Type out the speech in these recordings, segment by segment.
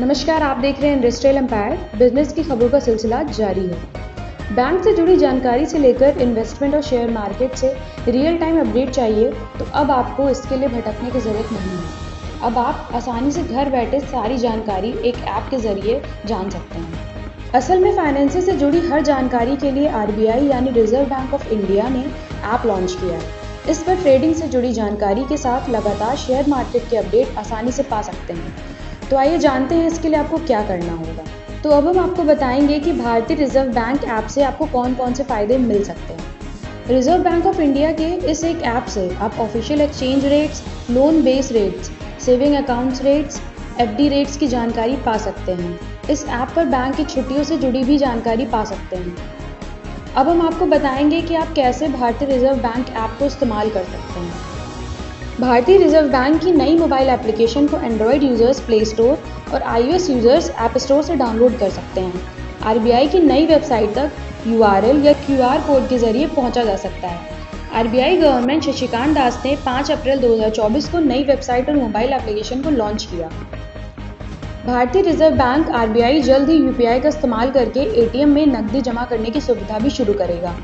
नमस्कार, आप देख रहे हैं इंडस्ट्रियल एम्पायर। बिजनेस की खबरों का सिलसिला जारी है। बैंक से जुड़ी जानकारी से लेकर इन्वेस्टमेंट और शेयर मार्केट से रियल टाइम अपडेट चाहिए तो अब आपको इसके लिए भटकने की ज़रूरत नहीं है। अब आप आसानी से घर बैठे सारी जानकारी एक ऐप के ज़रिए जान सकते हैं। असल में फाइनेंस से जुड़ी हर जानकारी के लिए आरबीआई यानी रिजर्व बैंक ऑफ इंडिया ने ऐप लॉन्च किया है। इस पर ट्रेडिंग से जुड़ी जानकारी के साथ लगातार शेयर मार्केट के अपडेट आसानी से पा सकते हैं। तो आइए जानते हैं इसके लिए आपको क्या करना होगा। तो अब हम आपको बताएंगे कि भारतीय रिजर्व बैंक ऐप से आपको कौन कौन से फ़ायदे मिल सकते हैं। रिजर्व बैंक ऑफ इंडिया के इस एक ऐप से आप official exchange rates, loan base rates, saving accounts rates, FD rates की जानकारी पा सकते हैं। इस ऐप पर बैंक की छुट्टियों से जुड़ी भी जानकारी पा सकते हैं। अब हम आपको बताएंगे कि आप कैसे भारतीय रिजर्व बैंक ऐप को इस्तेमाल कर सकते हैं। भारतीय रिजर्व बैंक की नई मोबाइल एप्लीकेशन को एंड्रॉयड यूजर्स प्ले स्टोर और आईओएस यूजर्स ऐप स्टोर से डाउनलोड कर सकते हैं। आरबीआई की नई वेबसाइट तक यूआरएल या क्यूआर कोड के जरिए पहुंचा जा सकता है। आरबीआई गवर्नर शशिकांत दास ने 5 अप्रैल 2024 को नई वेबसाइट और मोबाइल एप्लीकेशन को लॉन्च किया। भारतीय रिजर्व बैंक आरबीआई जल्द ही यूपीआई का इस्तेमाल करके एटीएम में नकदी जमा करने की सुविधा भी शुरू करेगा।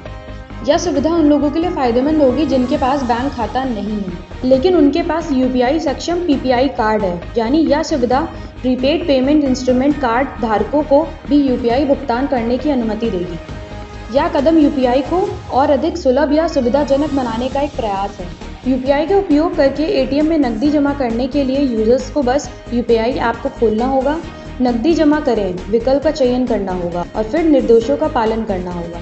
यह सुविधा उन लोगों के लिए फ़ायदेमंद होगी जिनके पास बैंक खाता नहीं है लेकिन उनके पास यूपीआई सक्षम पीपीआई कार्ड है, यानी यह सुविधा प्रीपेड पेमेंट इंस्ट्रूमेंट कार्ड धारकों को भी यूपीआई भुगतान करने की अनुमति देगी। यह कदम यूपीआई को और अधिक सुलभ या सुविधाजनक बनाने का एक प्रयास है। यूपीआई का उपयोग करके एटीएम में नकदी जमा करने के लिए यूजर्स को बस यूपीआई ऐप को खोलना होगा, नकदी जमा करें विकल्प का चयन करना होगा और फिर निर्देशों का पालन करना होगा।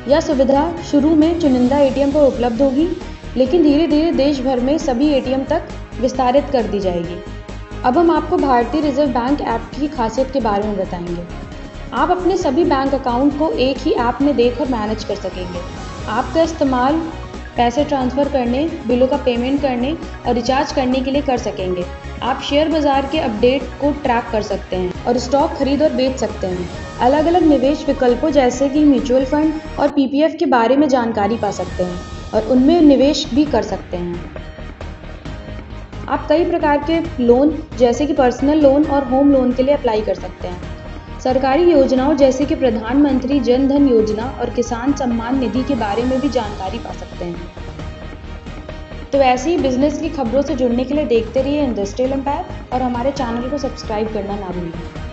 यह सुविधा शुरू में चुनिंदा एटीएम पर उपलब्ध होगी लेकिन धीरे धीरे देश भर में सभी एटीएम तक विस्तारित कर दी जाएगी। अब हम आपको भारतीय रिजर्व बैंक ऐप की खासियत के बारे में बताएंगे। आप अपने सभी बैंक अकाउंट को एक ही ऐप में देख और मैनेज कर सकेंगे। आपका इस्तेमाल पैसे ट्रांसफ़र करने, बिलों का पेमेंट करने और रिचार्ज करने के लिए कर सकेंगे। आप शेयर बाजार के अपडेट को ट्रैक कर सकते हैं और स्टॉक खरीद और बेच सकते हैं। अलग अलग निवेश विकल्पों जैसे कि म्यूचुअल फंड और पीपीएफ के बारे में जानकारी पा सकते हैं और उनमें निवेश भी कर सकते हैं। आप कई प्रकार के लोन जैसे कि पर्सनल लोन और होम लोन के लिए अप्लाई कर सकते हैं। सरकारी योजनाओं जैसे कि प्रधानमंत्री जन धन योजना और किसान सम्मान निधि के बारे में भी जानकारी पा सकते हैं। तो ऐसे ही बिजनेस की खबरों से जुड़ने के लिए देखते रहिए इंडस्ट्रियल एम्पायर और हमारे चैनल को सब्सक्राइब करना ना भूलें।